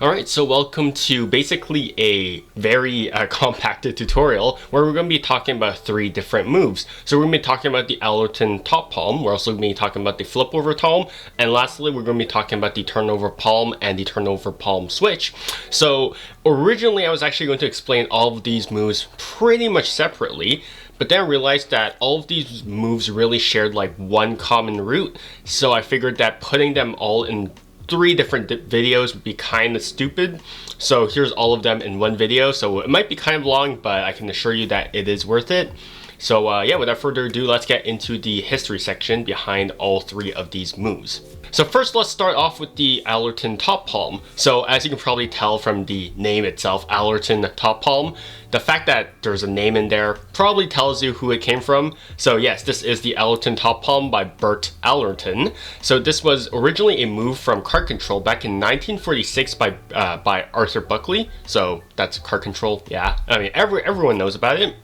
Alright, so welcome to basically a very compacted tutorial where we're going to be talking about 3 different moves. So we're going to be talking about the Allerton Top Palm, we're also going to be talking about the Flip Over Palm, and lastly we're going to be talking about the Turnover Palm and the Turnover Palm switch. So originally I was actually going to explain all of these moves pretty much separately, but then I realized that all of these moves really shared like one common root, so I figured that putting them all in 3 different videos would be kind of stupid. So here's all of them in one video. So it might be kind of long, but I can assure you that it is worth it. So yeah, without further ado, let's get into the history section behind all 3 of these moves. So first, let's start off with the Allerton Top Palm. So as you can probably tell from the name itself, Allerton Top Palm, the fact that there's a name in there probably tells you who it came from. So yes, this is the Allerton Top Palm by Bert Allerton. So this was originally a move from Card Control back in 1946 by Arthur Buckley. So that's Card Control, yeah. I mean, everyone knows about it.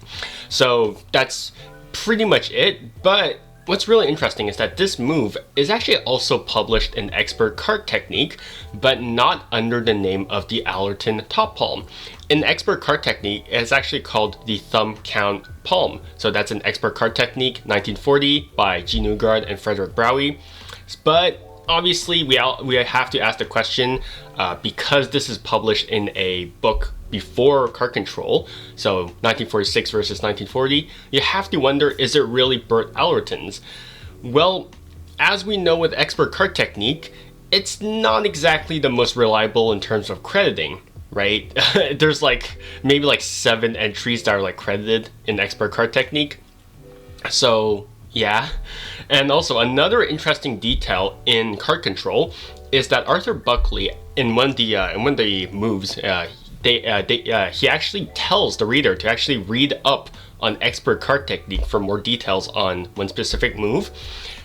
So that's pretty much it, but what's really interesting is that this move is actually also published in Expert Card Technique, but not under the name of the Allerton Top Palm. In Expert Card Technique, it's actually called the Thumb Count Palm. So that's an Expert Card Technique, 1940, by G. Newgard and Frederick Browie. But obviously, we have to ask the question, because this is published in a book before Card Control, so 1946 versus 1940, you have to wonder, is it really Bert Allerton's? Well, as we know with Expert Card Technique, it's not exactly the most reliable in terms of crediting, right? There's like maybe like 7 entries that are like credited in Expert Card Technique. So yeah. And also another interesting detail in Card Control is that Arthur Buckley, in one of the moves, he actually tells the reader to actually read up on Expert Card Technique for more details on one specific move,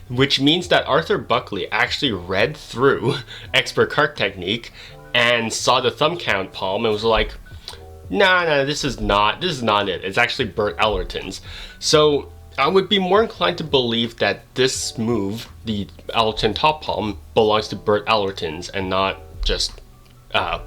which means that Arthur Buckley actually read through Expert Card Technique and saw the Thumb Count Palm and was like, nah, this is not it. It's actually Bert Allerton's. So I would be more inclined to believe that this move, the Allerton Top Palm, belongs to Bert Allerton's and not just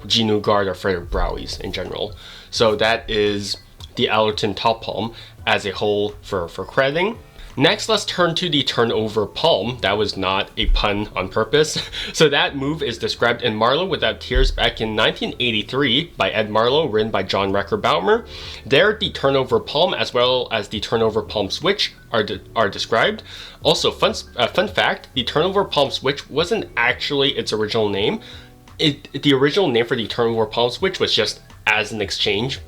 G. Newgard or Frederick Browie's in general. So that is the Allerton Top Palm as a whole for crediting. Next, let's turn to the Turnover Palm. That was not a pun on purpose. So that move is described in Marlowe Without Tears back in 1983 by Ed Marlowe, written by John Recker-Baumer. There, the Turnover Palm as well as the Turnover Palm switch are described. Also, fun fact, the Turnover Palm switch wasn't actually its original name. The original name for the Turnover Palm switch was just as an exchange,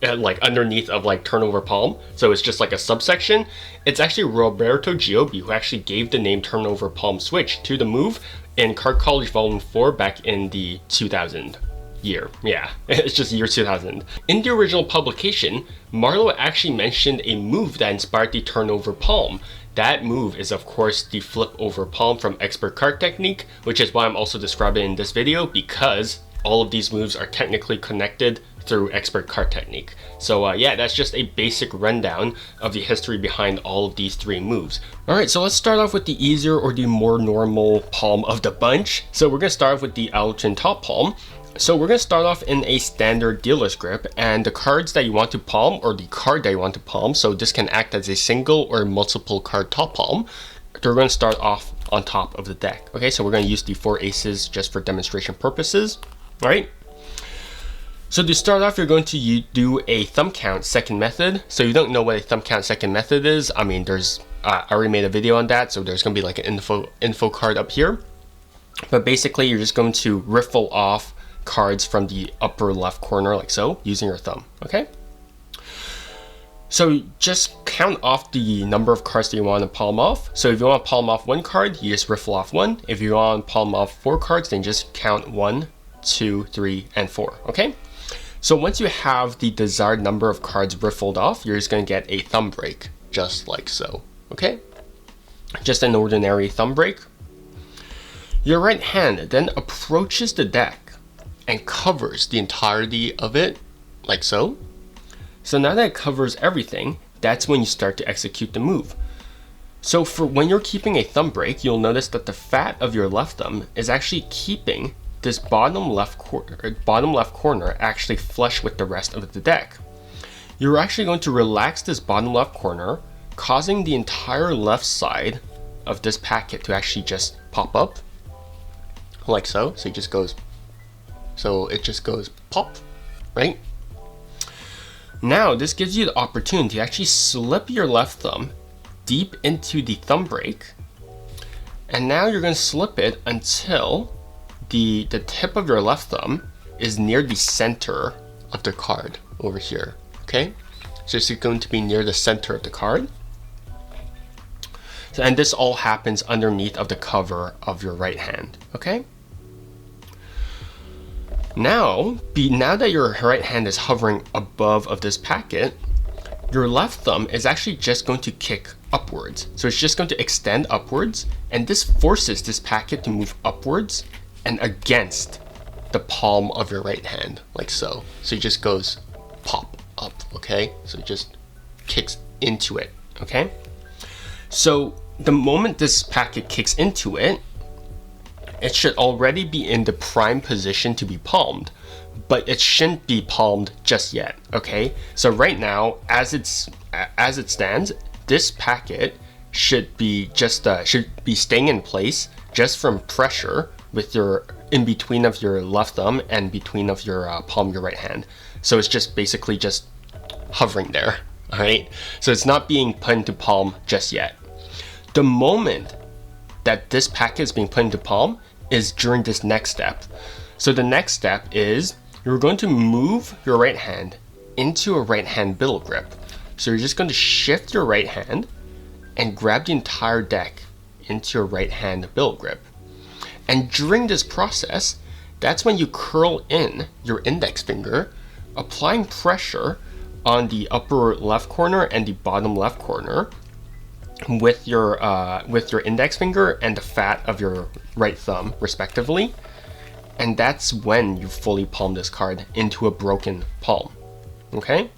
like underneath of like Turnover Palm, so it's just like a subsection. It's actually Roberto Giobbi who actually gave the name Turnover Palm switch to the move in Card College Volume 4 back in the 2000 year. Yeah, it's just year 2000. In the original publication, Marlowe actually mentioned a move that inspired the Turnover Palm. That move is of course the Flip Over Palm from Expert Card Technique, which is why I'm also describing in this video, because all of these moves are technically connected through Expert Card Technique. So yeah, that's just a basic rundown of the history behind all of these 3 moves. Alright, so let's start off with the easier or the more normal palm of the bunch. So we're going to start off with the Allerton Top Palm. So we're going to start off in a standard dealer's grip, and the cards that you want to palm, or the card that you want to palm, so this can act as a single or multiple card top palm, we're going to start off on top of the deck. Okay, so we're going to use the 4 aces just for demonstration purposes. Alright, so to start off, you're going to do a thumb count second method. So you don't know what a thumb count second method is. I mean, there's I already made a video on that, so there's going to be like an info card up here. But basically, you're just going to riffle off cards from the upper left corner like so, using your thumb. Okay, so just count off the number of cards that you want to palm off. So if you want to palm off 1 card, you just riffle off 1. If you want to palm off 4 cards, then just count 1, 2, 3, and 4. Okay, so once you have the desired number of cards riffled off, you're just going to get a thumb break, just like so. Okay, just an ordinary thumb break. Your right hand then approaches the deck and covers the entirety of it, like so. So now that it covers everything, that's when you start to execute the move. So for when you're keeping a thumb break, you'll notice that the fat of your left thumb is actually keeping this bottom left corner actually flush with the rest of the deck. You're actually going to relax this bottom left corner, causing the entire left side of this packet to actually just pop up like so. So it just goes pop, right? Now this gives you the opportunity to actually slip your left thumb deep into the thumb break, and now you're going to slip it until the tip of your left thumb is near the center of the card over here. Okay, so it's going to be near the center of the card. So, and this all happens underneath of the cover of your right hand. Okay. Now that your right hand is hovering above of this packet, your left thumb is actually just going to kick upwards. So it's just going to extend upwards, and this forces this packet to move upwards and against the palm of your right hand, like so. So it just goes pop up, okay? So it just kicks into it, okay? So the moment this packet kicks into it, it should already be in the prime position to be palmed, but it shouldn't be palmed just yet, okay? So right now, as it stands, this packet should be staying in place just from pressure with your in between of your left thumb and between of your palm of your right hand. So it's just basically just hovering there, all right? So it's not being put into palm just yet. The moment that this packet is being put into palm is during this next step. So the next step is you're going to move your right hand into a right hand biddle grip. So you're just going to shift your right hand and grab the entire deck into your right hand biddle grip. And during this process, that's when you curl in your index finger, applying pressure on the upper left corner and the bottom left corner with your index finger and the fat of your right thumb respectively, and that's when you fully palm this card into a broken palm. Okay,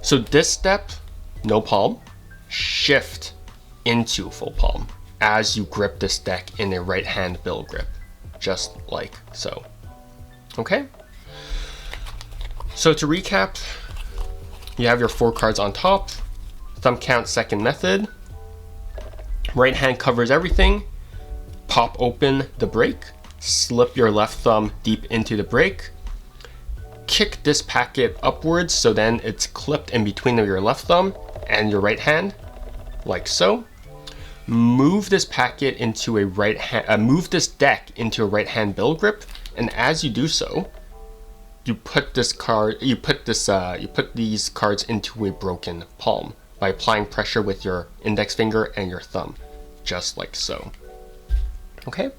so this step, no palm, shift into full palm as you grip this deck in a right hand biddle grip, just like so. Okay, so to recap, you have your 4 cards on top. Thumb count second method. Right hand covers everything. Pop open the break. Slip your left thumb deep into the break. Kick this packet upwards so then it's clipped in between of your left thumb and your right hand, like so. Move this packet into a right hand. Move this deck into a right hand biddle grip, and as you do so, you put these cards into a broken palm by applying pressure with your index finger and your thumb, just like so. Okay?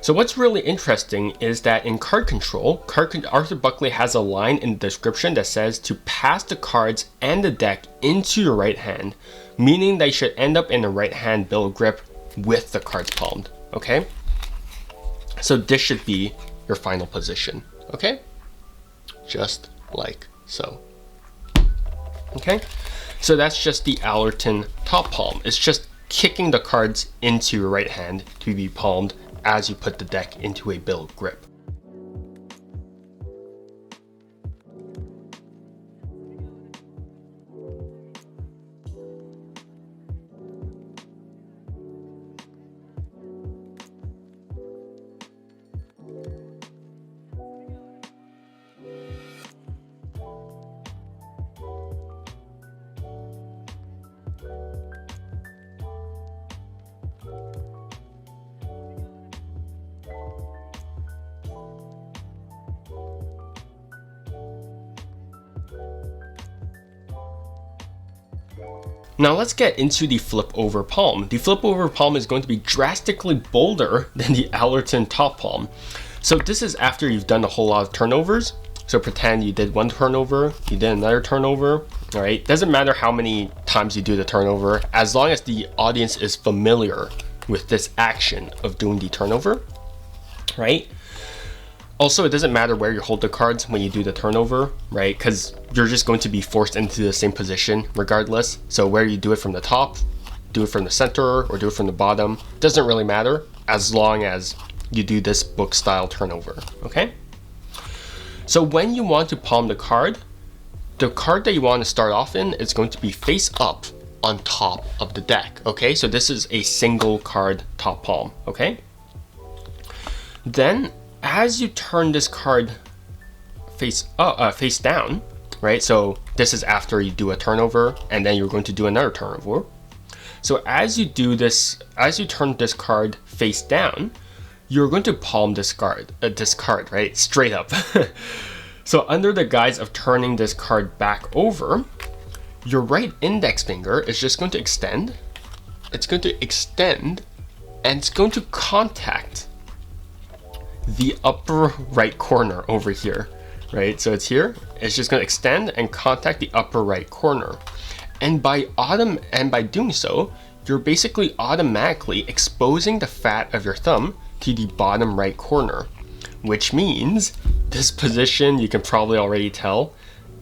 So what's really interesting is that in card control, Arthur Buckley has a line in the description that says to pass the cards and the deck into your right hand, meaning they should end up in a right hand biddle grip with the cards palmed, okay? So this should be your final position, okay? Just like so. Okay, so that's just the Allerton Top Palm. It's just kicking the cards into your right hand to be palmed as you put the deck into a biddle grip. Now let's get into the flip over palm. The flip over palm is going to be drastically bolder than the Allerton Top Palm. So this is after you've done a whole lot of turnovers. So pretend you did one turnover, you did another turnover, all right? Doesn't matter how many times you do the turnover, as long as the audience is familiar with this action of doing the turnover, right? Also, it doesn't matter where you hold the cards when you do the turnover, right? Because you're just going to be forced into the same position regardless. So where you do it from the top, do it from the center or do it from the bottom. Doesn't really matter as long as you do this book style turnover, okay? So when you want to palm the card that you want to start off in is going to be face up on top of the deck, okay? So this is a single card top palm, okay? Then as you turn this card face down, right? So this is after you do a turnover and then you're going to do another turnover. So as you do this, as you turn this card face down, you're going to palm this card, right? Straight up. So under the guise of turning this card back over, your right index finger is just going to extend. It's going to extend and it's going to contact the upper right corner over here, right? So it's here. It's just going to extend and contact the upper right corner. And by doing so, you're basically automatically exposing the fat of your thumb to the bottom right corner, which means this position, you can probably already tell,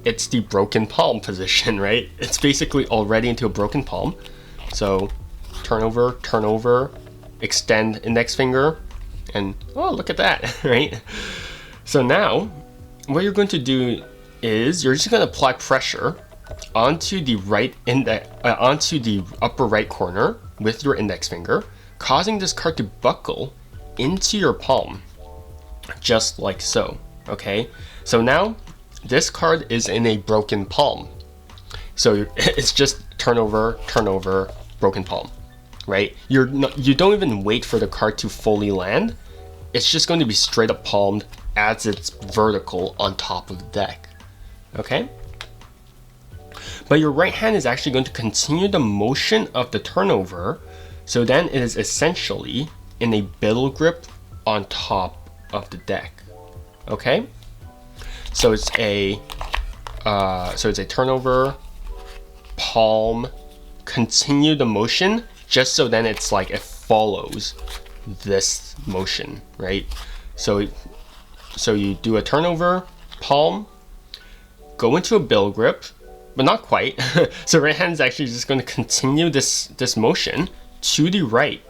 it's the broken palm position, right? It's basically already into a broken palm. So turn over, extend index finger, and oh, look at that, right? So now what you're going to do is you're just going to apply pressure onto the onto the upper right corner with your index finger, causing this card to buckle into your palm, just like so, okay? So now this card is in a broken palm. So it's just turn over, broken palm, right? You don't even wait for the card to fully land. It's just going to be straight up palmed as it's vertical on top of the deck, okay? But your right hand is actually going to continue the motion of the turnover, so then it is essentially in a biddle grip on top of the deck, okay? So it's a turnover, palm, continue the motion, just so then it's like it follows this motion, right? So you do a turnover, palm, go into a biddle grip, but not quite. So right hand is actually just going to continue this motion to the right.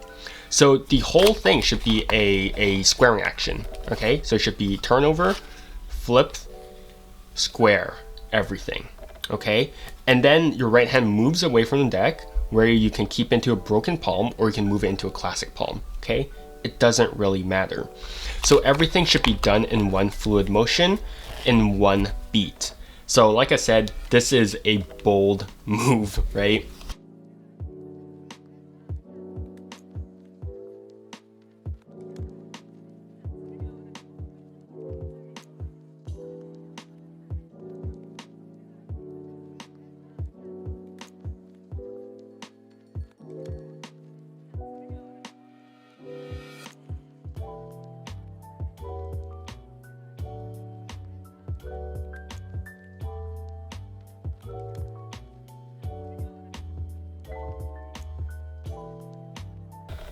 So the whole thing should be a squaring action, okay? So it should be turnover, flip, square, everything, okay? And then your right hand moves away from the deck where you can keep into a broken palm or you can move it into a classic palm, okay? It doesn't really matter. So everything should be done in one fluid motion, in one beat. So like I said, this is a bold move, right?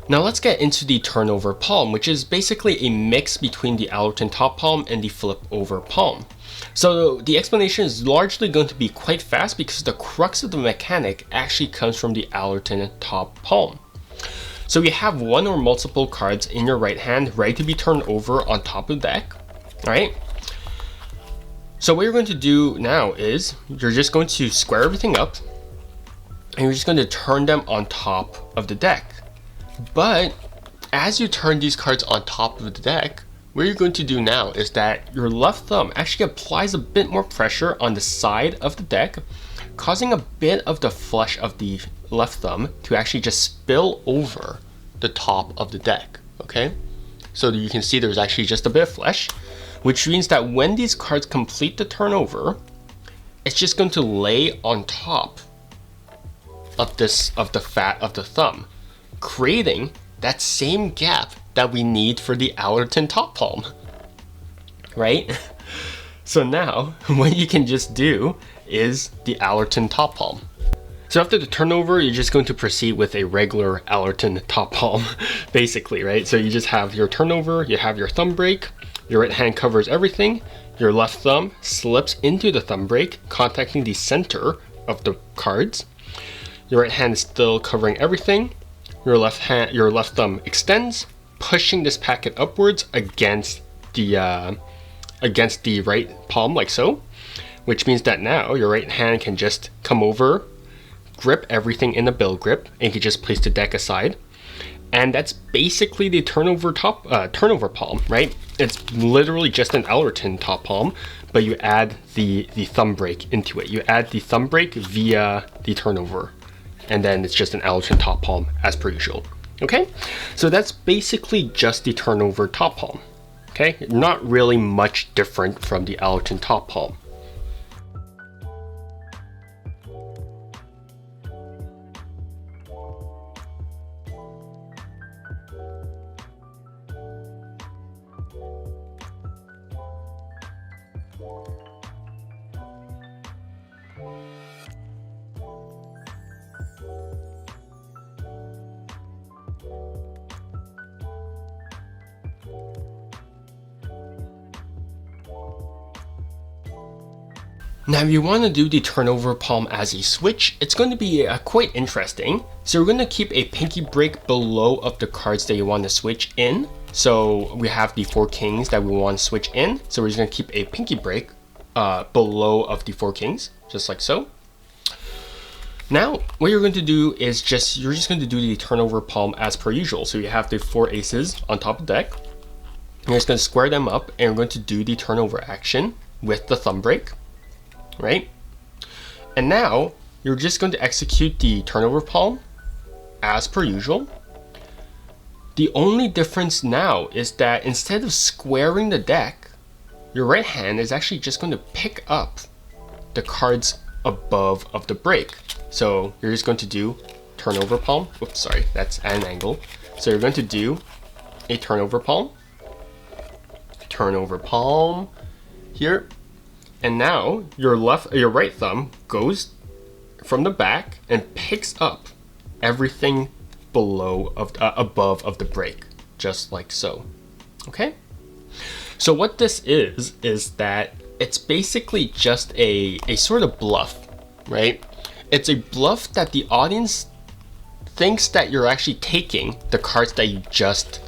Now let's get into the turnover palm, which is basically a mix between the Allerton Top Palm and the flip over palm. So the explanation is largely going to be quite fast because the crux of the mechanic actually comes from the Allerton Top Palm. So you have one or multiple cards in your right hand ready to be turned over on top of the deck, right? So what you're going to do now is you're just going to square everything up and you're just going to turn them on top of the deck. But as you turn these cards on top of the deck, what you're going to do now is that your left thumb actually applies a bit more pressure on the side of the deck, causing a bit of the flesh of the left thumb to actually just spill over the top of the deck, okay? So you can see there's actually just a bit of flesh, which means that when these cards complete the turnover, it's just going to lay on top of the fat of the thumb, creating that same gap that we need for the Allerton Top Palm, right? So now what you can just do is the Allerton Top Palm. So after the turnover, you're just going to proceed with a regular Allerton Top Palm, basically, right? So you just have your turnover, you have your thumb break, your right hand covers everything, your left thumb slips into the thumb break, contacting the center of the cards. Your right hand is still covering everything. Your left thumb extends, pushing this packet upwards against the right palm, like so, which means that now your right hand can just come over, grip everything in the bill grip, and you can just place the deck aside. And that's basically the turnover palm, right? It's literally just an Allerton Top Palm, but you add the thumb break into it. You add the thumb break via the turnover, and then it's just an Allerton Top Palm as per usual. Okay, so that's basically just the turnover top palm. Okay, not really much different from the Allerton Top Palm. Now, if you want to do the turnover palm as a switch, it's going to be quite interesting. So we're going to keep a pinky break below of the cards that you want to switch in. So we have the 4 kings that we want to switch in. So we're just going to keep a pinky break below of the 4 kings, just like so. Now, what you're going to do is you're just going to do the turnover palm as per usual. So you have the 4 aces on top of the deck. You're just going to square them up, and we're going to do the turnover action with the thumb break. Right? And now you're just going to execute the turnover palm as per usual. The only difference now is that instead of squaring the deck, your right hand is actually just going to pick up the cards above of the break. So you're just going to do turnover palm. Oops, sorry, that's at an angle. So you're going to do a turnover palm here. And now your right thumb goes from the back and picks up everything above of the break, just like so. Okay? So what this is that it's basically just a sort of bluff, right? It's a bluff that the audience thinks that you're actually taking the cards that you just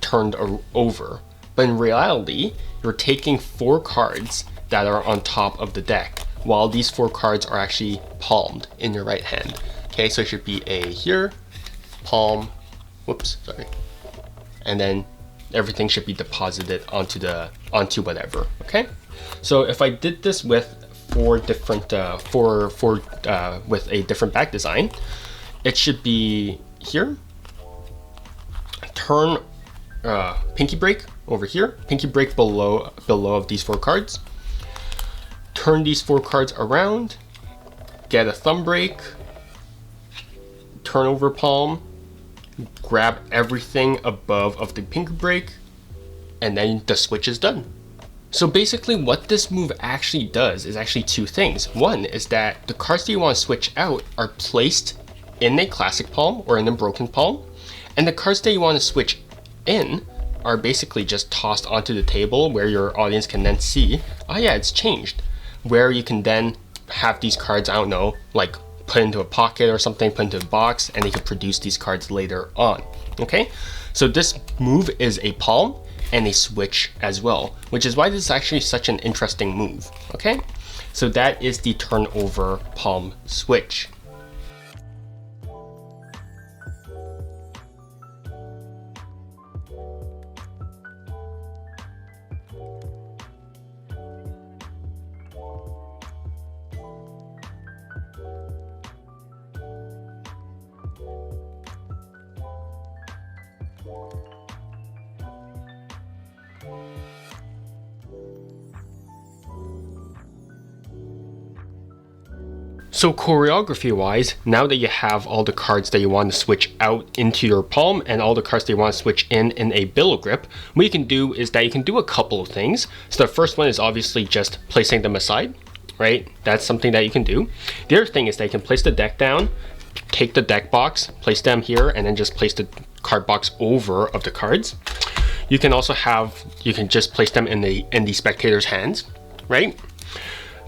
turned over. But in reality, you're taking 4 cards that are on top of the deck, while these 4 cards are actually palmed in your right hand. Okay, so it should be a here, palm, whoops, sorry. And then everything should be deposited onto whatever, okay? So if I did this with 4 different, with a different back design, it should be here, turn pinky break over here, pinky break below of these 4 cards, turn these 4 cards around, get a thumb break, turnover palm, grab everything above of the pinky break, and then the switch is done. So basically what this move actually does is actually 2 things. One is that the cards that you want to switch out are placed in a classic palm or in a broken palm, and the cards that you want to switch in are basically just tossed onto the table where your audience can then see, oh yeah, it's changed. Where you can then have these cards, I don't know, like put into a pocket or something, put into a box, and they can produce these cards later on. Okay, so this move is a palm and a switch as well, which is why this is actually such an interesting move. Okay, so that is the turnover palm switch. So choreography wise, now that you have all the cards that you want to switch out into your palm and all the cards that you want to switch in a billow grip, what you can do is that you can do a couple of things. So the first one is obviously just placing them aside, right? That's something that you can do. The other thing is that you can place the deck down, take the deck box, place them here, and then just place the card box over of the cards. You can also you can just place them in the spectator's hands, right?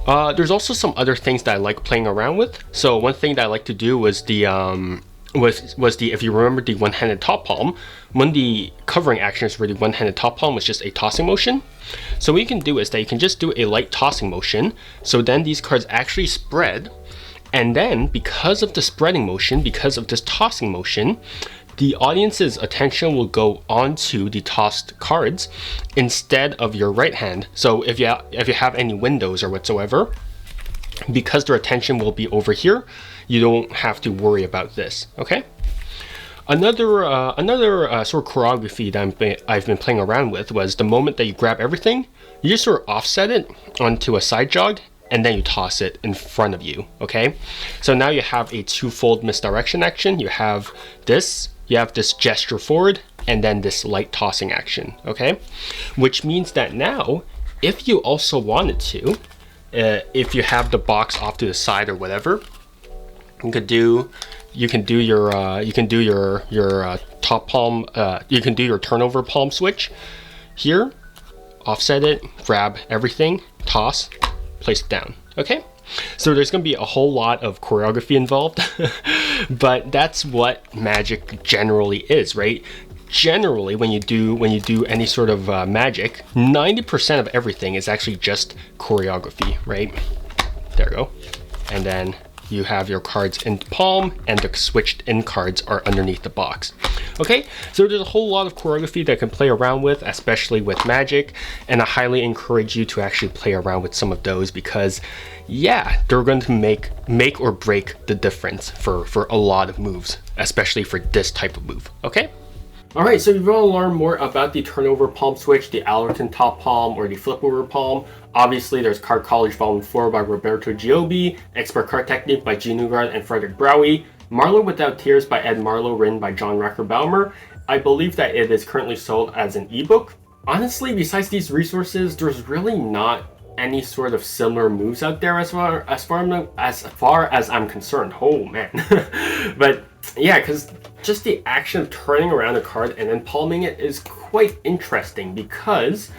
There's also some other things that I like playing around with. So one thing that I like to do was the if you remember the one-handed top palm, one of the covering actions for the one-handed top palm was just a tossing motion. So what you can do is that you can just do a light tossing motion. So then these cards actually spread, and then because of the spreading motion, because of this tossing motion, the audience's attention will go onto the tossed cards instead of your right hand. So if you have any windows or whatsoever, because their attention will be over here, you don't have to worry about this. Okay. Another sort of choreography that I've been playing around with was the moment that you grab everything, you just sort of offset it onto a side jog, and then you toss it in front of you. Okay. So now you have a twofold misdirection action. You have this gesture forward, and then this light tossing action. Okay, which means that now, if you also wanted to, if you have the box off to the side or whatever, you can do your top palm. You can do your turnover palm switch here, offset it, grab everything, toss, place it down. Okay. So there's going to be a whole lot of choreography involved, but that's what Magic generally is, right? Generally, when you do any sort of Magic, 90% of everything is actually just choreography, right? There we go. And then you have your cards in palm, and the switched in cards are underneath the box. Okay, so there's a whole lot of choreography that I can play around with, especially with Magic, and I highly encourage you to actually play around with some of those, because yeah, they're going to make or break the difference for a lot of moves, especially for this type of move. Okay. Alright, so if you want to learn more about the turnover palm switch, the Allerton Top Palm, or the flip over palm, obviously there's Card College Volume 4 by Roberto Giobbi, Expert Card Technique by G. Newgard and Frederick Browie, Marlowe Without Tears by Ed Marlowe, written by John Racker-Baumer. I believe that it is currently sold as an ebook. Honestly, besides these resources, there's really not any sort of similar moves out there as far as I'm concerned. Oh man. But yeah, because just the action of turning around a card and then palming it is quite interesting, because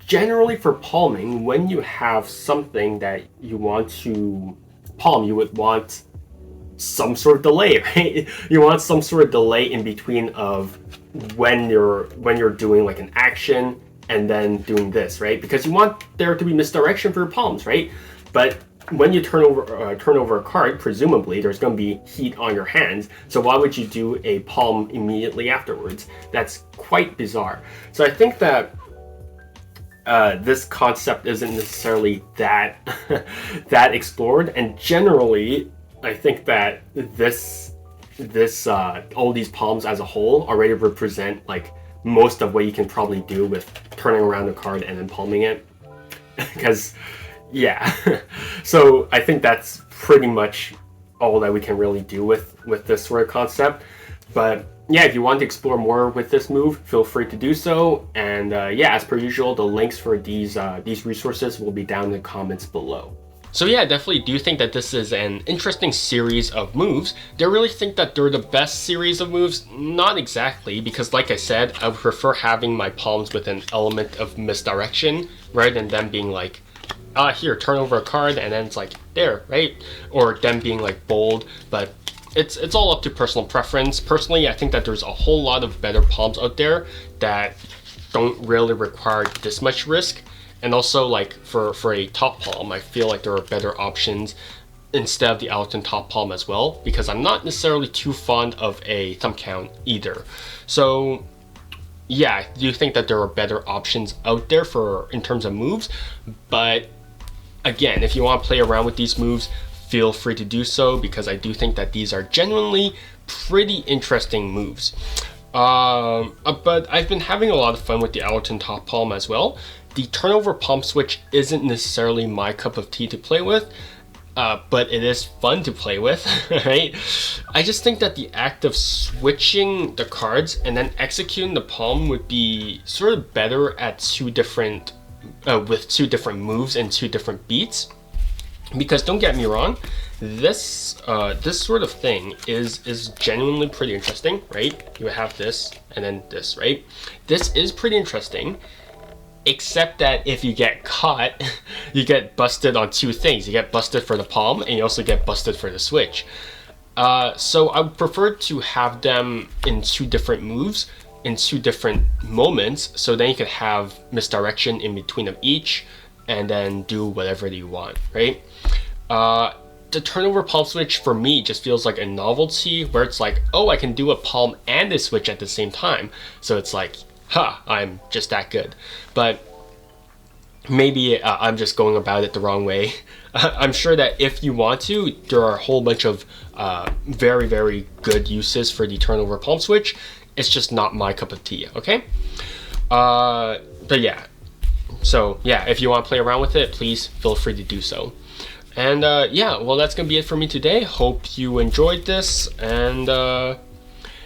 generally for palming, when you have something that you want to palm, you would want some sort of delay, right? You want some sort of delay in between of when you're doing like an action and then doing this, right? Because you want there to be misdirection for your palms, right? But when you turn over a card, presumably there's going to be heat on your hands. So why would you do a palm immediately afterwards? That's quite bizarre. So I think that this concept isn't necessarily that that explored, and generally I think that all these palms as a whole already represent like most of what you can probably do with turning around the card and then palming it. Because yeah, so I think that's pretty much all that we can really do with this sort of concept. But yeah, if you want to explore more with this move, feel free to do so. And yeah, as per usual, the links for these resources will be down in the comments below. So yeah, I definitely do think that this is an interesting series of moves. Do I really think that they're the best series of moves? Not exactly, because like I said, I would prefer having my palms with an element of misdirection rather than them being like, here, turn over a card, and then it's like, there, right? Or them being like bold, but it's all up to personal preference. Personally, I think that there's a whole lot of better palms out there that don't really require this much risk. And also, like, for a top palm, I feel like there are better options instead of the Allerton Top Palm as well, because I'm not necessarily too fond of a thumb count either. So yeah, I do think that there are better options out there in terms of moves. But again, if you want to play around with these moves, feel free to do so, because I do think that these are genuinely pretty interesting moves. But I've been having a lot of fun with the Allerton Top Palm as well. The turnover palm switch isn't necessarily my cup of tea to play with, but it is fun to play with, right? I just think that the act of switching the cards and then executing the palm would be sort of better at with two different moves and two different beats. Because don't get me wrong, this sort of thing is genuinely pretty interesting, right? You have this and then this, right? This is pretty interesting. except that if you get caught, you get busted on two things. You get busted for the palm, and you also get busted for the switch. So I would prefer to have them in two different moves, in two different moments, so then you could have misdirection in between of each, and then do whatever you want, right? The turnover palm switch for me just feels like a novelty, where it's like, oh, I can do a palm and a switch at the same time. So it's like, I'm just that good. But maybe I'm just going about it the wrong way. I'm sure that if you want to, there are a whole bunch of very, very good uses for the turnover palm switch. It's just not my cup of tea, okay? But yeah, so yeah, if you want to play around with it, please feel free to do so. And yeah, well, that's gonna be it for me today. Hope you enjoyed this, and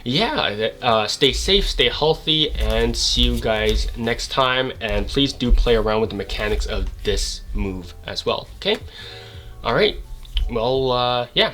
yeah, stay safe, stay healthy, and see you guys next time. And please do play around with the mechanics of this move as well, okay? All right, well, yeah.